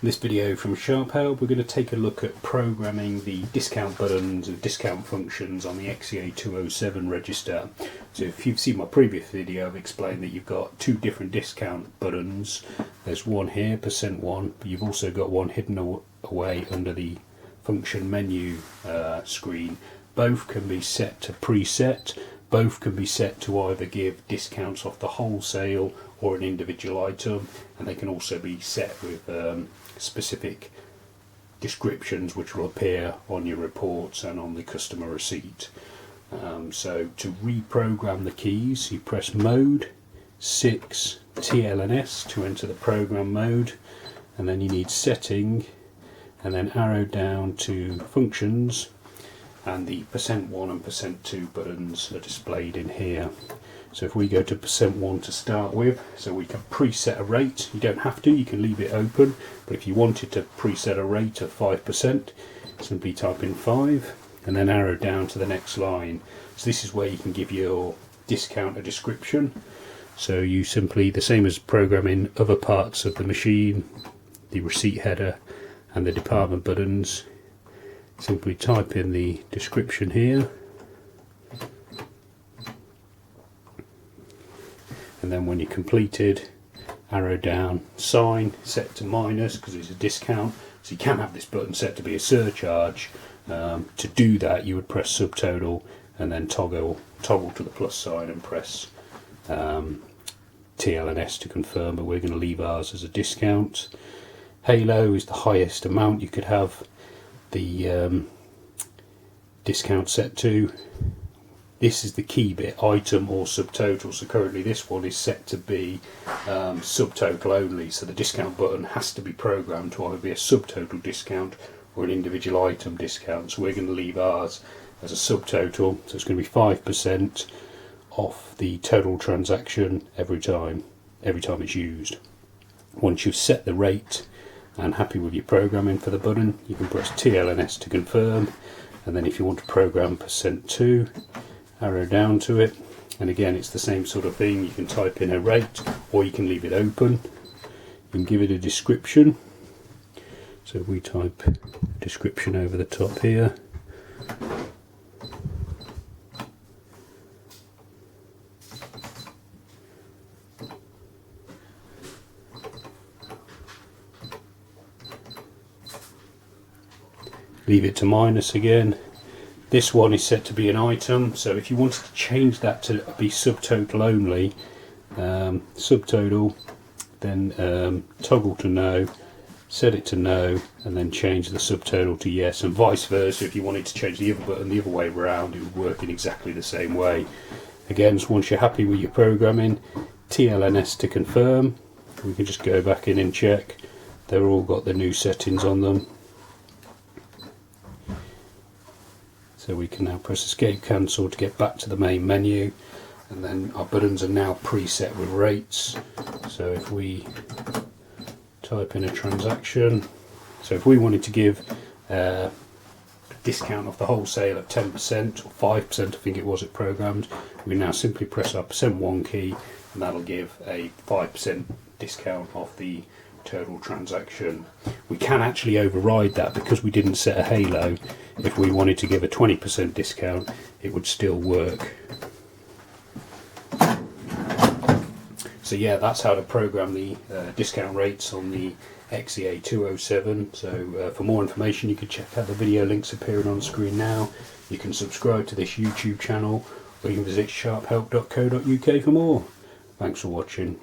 In this video from Sharp Help, we're going to take a look at programming the discount buttons and discount functions on the XE-A207 register. So if you've seen my previous video, I've explained that you've got two different discount buttons. There's one here, %1, but you've also got one hidden away under the function menu screen. Both can be set to preset. Both can be set to either give discounts off the wholesale or an individual item, and they can also be set with specific descriptions which will appear on your reports and on the customer receipt. So to reprogram the keys, you press mode 6 TL and S to enter the program mode, and then you need setting and then arrow down to functions, and the %1 and %2 buttons are displayed in here. So if we go to %1 to start with, so we can preset a rate. You don't have to, you can leave it open, but if you wanted to preset a rate of 5%, simply type in 5 and then arrow down to the next line. So this is where you can give your discount a description. So you simply, the same as programming other parts of the machine, the receipt header and the department buttons, simply type in the description here, and then when you're completed, arrow down, sign, set to minus because it's a discount. So you can have this button set to be a surcharge. To do that, you would press subtotal and then toggle to the plus sign and press TL and S to confirm, but we're going to leave ours as a discount. Halo is the highest amount you could have the discount set to. This is the key bit, item or subtotal. So currently this one is set to be subtotal only, so the discount button has to be programmed to either be a subtotal discount or an individual item discount. So we're going to leave ours as a subtotal, so it's going to be 5% off the total transaction every time it's used. Once you've set the rate and happy with your programming for the button, you can press TL and S to confirm, and then if you want to program %2, arrow down to it, and again it's the same sort of thing. You can type in a rate or you can leave it open. You can give it a description, so we type description over the top here, leave it to minus again. This one is set to be an item, so if you wanted to change that to be subtotal only, subtotal, then toggle to no, set it to no, and then change the subtotal to yes, and vice versa. If you wanted to change the other button the other way around, it would work in exactly the same way. Again, so once you're happy with your programming, TL and S to confirm. We can just go back in and check. They've all got the new settings on them. So we can now press escape cancel to get back to the main menu, and then our buttons are now preset with rates. So if we type in a transaction, so if we wanted to give a discount off the wholesale of 10% or 5%, I think it was it programmed, we now simply press our %1 key and that'll give a 5% discount off the total transaction. We can actually override that because we didn't set a halo. If we wanted to give a 20% discount, it would still work. So yeah, that's how to program the discount rates on the XE-A207. So for more information, you can check out the video links appearing on screen now. You can subscribe to this YouTube channel, or you can visit sharphelp.co.uk for more. Thanks for watching.